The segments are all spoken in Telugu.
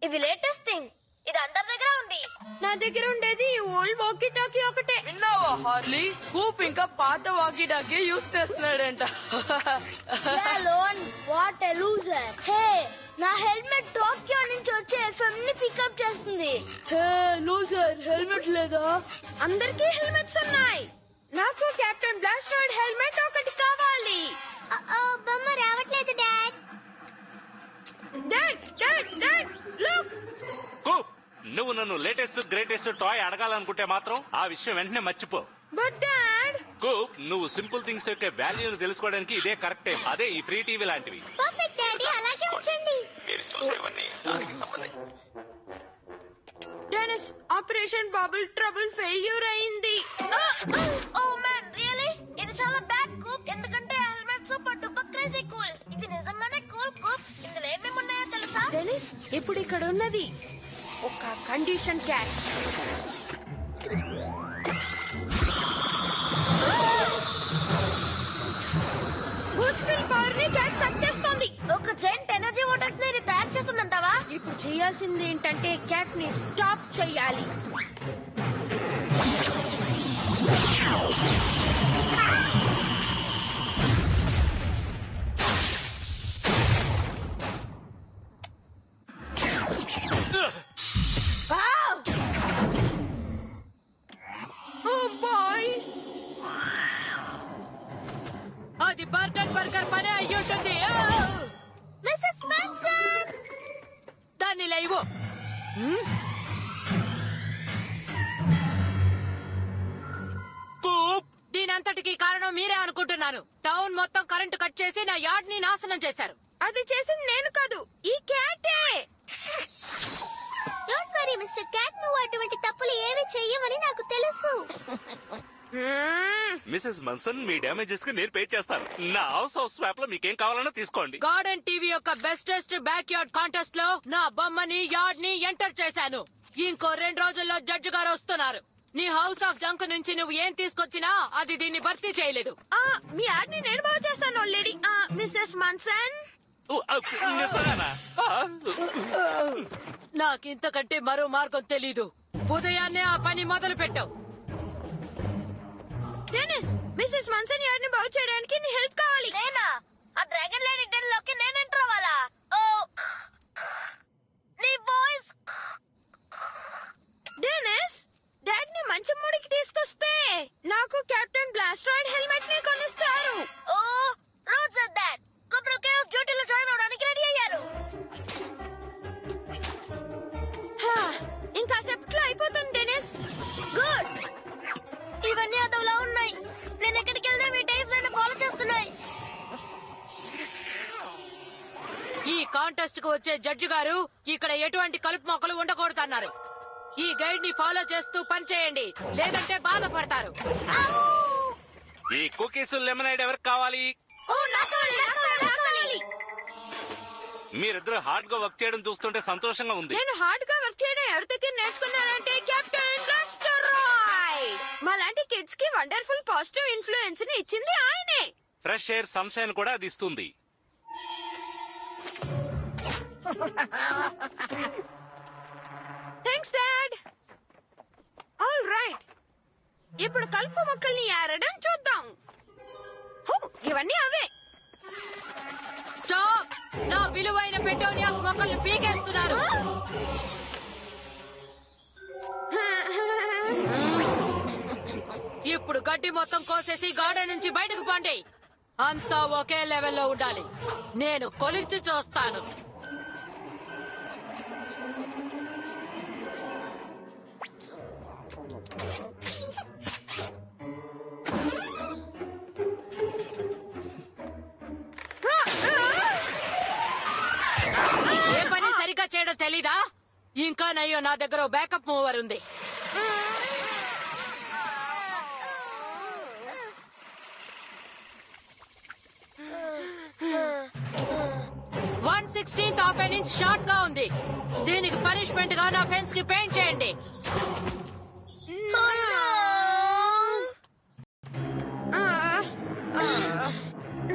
ఇది లేటెస్ట్ థింగ్. ఇది అందరి దగ్గర ఉంది. నా దగ్గర ఉండేది ఓల్డ్ వాకీ టాకీ ఒకటే. విన్నావా హార్లీ? కూప్ ఇంకా పాత వాకీ టాకీ యూస్ చేస్తున్నాడంట. What a loser. హే, నా హెల్మెట్ టోక్యో నుంచి వచ్చే ఎఫ్ఎం ని పికప్ చేస్తుంది. హే లూజర్, హెల్మెట్ లేదా? అందరికీ హెల్మెట్స్ ఉన్నాయి. నాకు కెప్టెన్ బ్లాస్టాయిడ్ హెల్మెట్ ఒకటి కావాలి. బొమ్మ రావట్లేదు dad. Dad dad dad look. కూప్, నువ్వు నన్ను లేటెస్ట్ గ్రేటెస్ట్ టాయ్ అడగాలనుకుంటే మాత్రం ఆ విషయం వెంటనే మర్చిపో. But dad. కూప్, నువ్వు సింపుల్ థింగ్స్ యొక్క వాల్యూను తెలుసుకోవడానికి ఇదే కరెక్ట్ టైం. అదే ఈ ఫ్రీ టీవీ లాంటివి. పర్ఫెక్ట్ డాడీ, అలాగే ఉంచండి. మీరు చూసేవన్నీ దానికి సంబంధించి. Denis, operation bubble trouble failure అయింది. Oh man, really? ఇది చాలా బ్యాడ్ కూప్. ఎందుకంటే helmet super duper crazy cool. ఇది నిజంగానే కూల్ కూప్. ఇందులో ఏమేమి ఉన్నాయో తెలుసా? డెనిస్, ఇప్పుడు ఇక్కడ ఉన్నది ఒక కండిషన్ క్యాట్. పవర్ ని క్యాట్ సక్ చేస్తోంది. ఒక జైంట్ ఎనర్జీ వాటర్స్ ని ఇది తయారు చేస్తుందంటావా? ఇప్పుడు చేయాల్సింది ఏంటంటే క్యాట్ ని స్టాప్ చేయాలి. అది బర్గర్ బర్గర్ పనే అయ్యుంటుంది. మిస్సెస్ మాన్సన్, దాన్ని లేవు. కూప్, దీనంతటికి కారణం మీరే అనుకుంటున్నాను. టౌన్ మొత్తం కరెంటు కట్ చేసి నా యార్డ్ ని నాశనం చేశారు. అది చేసింది నేను కాదు, ఈ క్యాటే. డోంట్ వరీ మిస్టర్ క్యాట్, నువ్వు అటువంటి తప్పులు ఏమీ చెయ్యవని నాకు తెలుసు. మిసెస్ మన్సన్, మీ డ్యామేజెస్ కి నేను పే చేస్తాను. నా హౌస్ స్వాప్ లో మీకేం కావాలన్నా తీసుకోండి. గార్డెన్ టీవీ యొక్క బెస్టెస్ట్ బ్యాక్ యార్డ్ కాంటెస్ట్ లో నా బొమ్మని యార్డ్ ని ఎంటర్ చేశాను. ఇంకో 2 రోజుల్లో జడ్జి గారు వస్తున్నారు. నీ హౌస్ ఆఫ్ జంక్ నుంచి నువ్వు ఏం తీసుకొచ్చినా అది దీన్ని భర్తీ చేయలేదు. మీ యాడ్ ని నేను బాగు చేస్తాను ఆల్రెడీ. మిస్సెస్ మాన్సన్, నిజంగానా? నాకింతకంటే మరో మార్గం తెలీదు. ఉదయాన్నే ఆ పని మొదలు పెట్టావు. డెనిస్, మిస్సెస్ మాన్సన్ యాడ్ ని బాగు చేయడానికి నీ హెల్ప్ కావాలి. నేనా? ఆ డ్రాగన్ లేడీ డెన్ లోకి నేను ఎంటర్ అవ్వాలా? ఓ, నీ వాయిస్. డెనిస్, డాడ్ ని మంచి మూడికి తీసుకొస్తే నాకు కెప్టెన్ బ్లాస్టాయిడ్ హెల్మెట్ ని కొనిస్తారు. ఓ, రోజర్ దట్. కపుల్ కేవ్స్ డ్యూటీలో జాయిన్ అవడానికి రెడీ అయ్యారు. ఇంకా సేపట్లో అయిపోతుంది డెనిస్. గుడ్. ఇవన్నీ అదోలా ఉన్నాయి. నేను ఎక్కడికి వెళ్ళినా మీ డేస్ నన్ను ఫాలో చేస్తున్నాయి. ఈ కాంటెస్ట్ కు వచ్చే జడ్జి గారు ఇక్కడ ఎటువంటి కలుపు మొక్కలు ఉండకూడదన్నారు. ఈ గైడ్ ని ఫాలో చేస్తూ పనిచేయండి, లేదంటే బాధపడతారు. ఈ కుకీస్ లెమనైడ్ ఎవరికి కావాలి? ఓ, నాకు కావాలి, నాకు కావాలి, నాకు కావాలి. మీరిద్దరు హార్డ్ గా వర్క్ చేయడం చూస్తుంటే సంతోషంగా ఉంది. నేను హార్డ్ గా వర్క్ చేయడం ఎవరి దగ్గర నేర్చుకున్నానంటే కెప్టెన్ బ్లాస్టాయిడ్. మాలాంటి కిడ్స్ కి వండర్ఫుల్ పాజిటివ్ ఇన్ఫ్లుయెన్స్ ని ఇచ్చింది ఆయనే. ఫ్రెష్ ఎయిర్, సన్షైన్ కూడా అది ఇస్తుంది. Thanks dad. ఆల్ రైట్, ఇప్పుడు కలుపు మొక్కల్ని ఏరడం చూద్దాం. ఇవన్నీ అవే. స్టాప్! నా విలువైన పెటోనియాస్ మొక్కలను పీకేస్తున్నారు. ఇప్పుడు గడ్డి మొత్తం కోసేసి గార్డెన్ నుంచి బయటకు పండి. అంతా ఒకే లెవెల్లో ఉండాలి. నేను కొలిచి చూస్తాను. ఏ పని సరిగా చేయడం తెలీదా? ఇంకా నయ్యో, నా దగ్గర బ్యాకప్ మూవర్ ఉంది. 1/16 ఆఫ్ ఎన్ ఇంచ్ షార్ట్ గా ఉంది. దీనికి పనిష్మెంట్ గా నా ఫెన్స్ కి పెయింట్ చేయండి.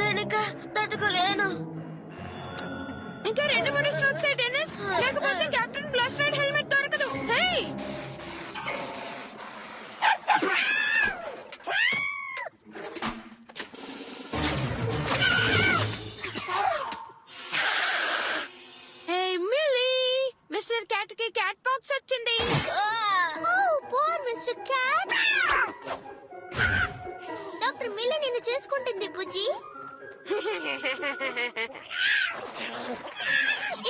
నేను తట్టుకోలేను. ఇంకా 2-3 స్ట్రోక్స్ డెనిస్, లేకపోతే కెప్టెన్ బ్లాస్టర్డ్ హెల్మెట్ దొరకదు. హే మిస్టర్ క్యాట్ కి క్యాట్ బాక్స్ వచ్చింది. Poor mister cat. Doctor Millie నిన్ను చేసుకుంటుంది బుజ్జి.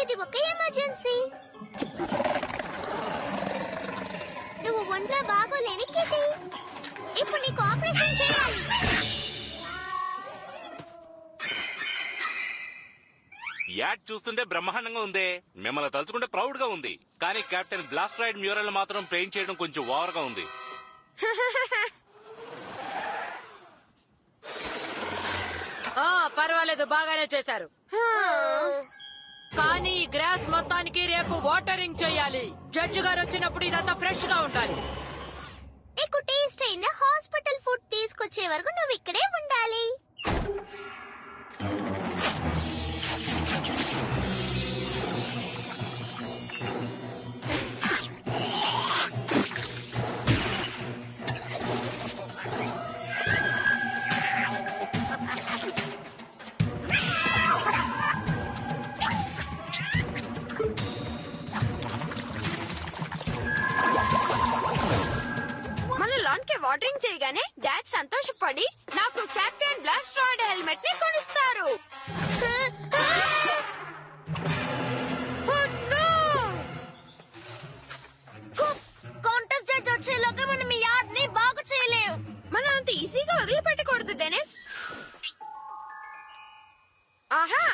ఇది ఒక ఎమర్జెన్సీ. నువ్వు ఒంట్లో బాగోలేని కిటి. ఇప్పుడు నీకు ఆపరేషన్ చేయాలి. యాడ్ చూస్తుంటే బ్రహ్మాండంగా ఉంది. మిమ్మల్ని తలుచుకుంటే ప్రౌడ్ గా ఉంది. కానీ కెప్టెన్ బ్లాస్ట్రాయిడ్ మ్యూరల్ మాత్రం పెయింట్ చేయడం కొంచెం ఓవర్ గా ఉంది. పర్వాలేదు, బాగానే చేశారు. కానీ ఈ గ్రాస్ మొత్తానికి రేపు వాటరింగ్ చేయాలి. జడ్జి గారు వచ్చినప్పుడు ఇదంతా ఫ్రెష్ గా ఉండాలి. నీకు టేస్ట్ అయిన హాస్పిటల్ ఫుడ్ తీసుకొచ్చే వరకు నువ్వు ఇక్కడే ఉండాలి. వాటరింగ్ చేయగానే డాడ్ సంతోషపడి నాకు కెప్టెన్ బ్లాస్ట్రాయిడ్ హెల్మెట్ ని కొనిస్తారు. కాంటెస్ట్ జడ్జ్ వచ్చేలోగా మనం ఈ యార్డ్ ని బాగు చేయలేము. మనం అంత ఈజీగా వదిలిపెట్టకూడదు డెనిస్. ఆహా,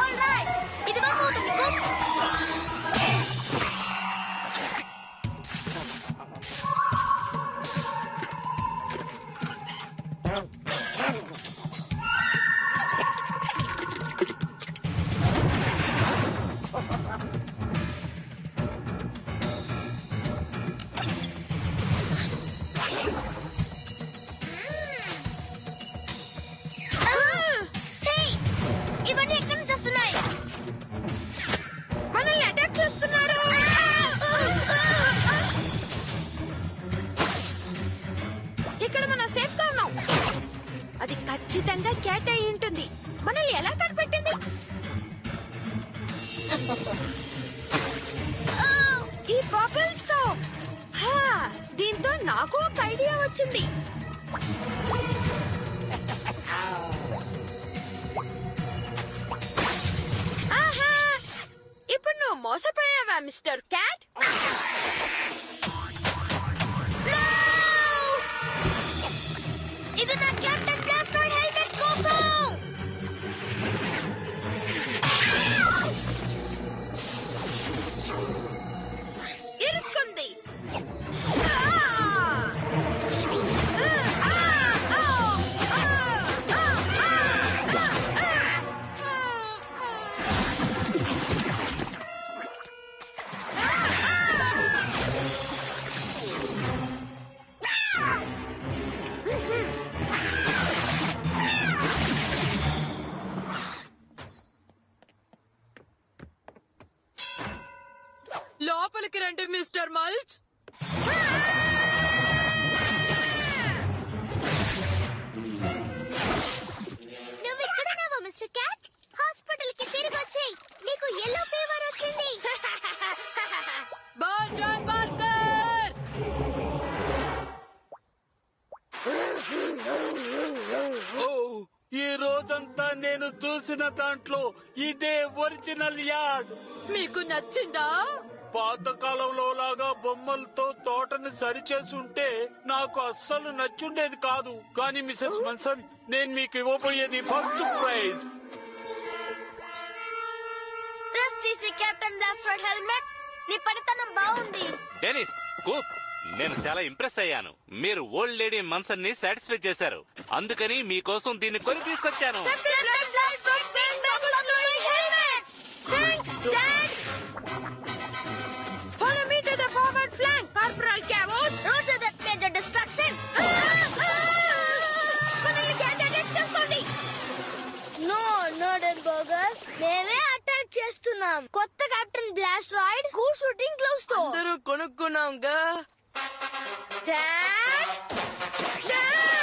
ఆల్రైట్, ఇది వర్క్ అవుతుంది. ఇవన్నీ ఎక్కడి నుంచి వస్తున్నాయి? మనల్ని అటాక్ చేస్తున్నారు. ఇక్కడ మనం సేఫ్ గా ఉన్నాం. అది ఖచ్చితంగా క్యాట్ అయి ఉంటుంది. మనల్ని ఎలా కనిపెట్టింది? ఈ బబుల్స్ తో. దీంతో నాకు ఒక ఐడియా వచ్చింది. ఆహా, ఇప్పుడు నువ్వు మోసపోయావా మిస్టర్ క్యాట్? ఇది నా కెప్టెన్ బ్లాస్టర్డ్ హెల్మెట్ కోసం. ఇరుక్కుంది. లోపలికి రండి మిస్టర్ మల్చ్. నువ్వు ఇక్కడున్నావా మిస్టర్ క్యాట్? హాస్పిటల్ కి తిరిగి వచ్చేయ్. నీకు yellow fever వచ్చింది. Berger burger. ఈ రోజంతా నేను చూసిన దాంట్లో ఇదే ఒరిజినల్ యార్డ్. మీకు నచ్చిందా? పాతకాలంలో లాగా బొమ్మలతో తోటను సరిచేసుంటే నాకు అస్సలు నచ్చుండేది కాదు. కానీ మిసెస్ మన్సన్, నేను మీకు ఇవ్వబోయేది ఫస్ట్ ప్రైజ్. రెస్ట్ తీసి కెప్టెన్ బ్లాస్టర్డ్ హెల్మెట్. నీ పనితనం బాగుంది. డెనిస్, కూప్, నేను చాలా ఇంప్రెస్ అయ్యాను. మీరు ఓల్డ్ లేడీ మన్సన్ ని సాటిస్ఫై చేశారు. అందుకని మీకోసం దీన్ని కొని తీసుకొచ్చాను. Thanks, Dad. Follow me to the forward flank, Corporal Cavos. Roger that, Major Destruction. మనల్ని బర్గర్ మేమే అటాక్ చేస్తున్నాం కొత్త captain blast raid cool shooting gloves తో అందరూ కొనుక్కున్నాంగా. డాడ్! డాడ్!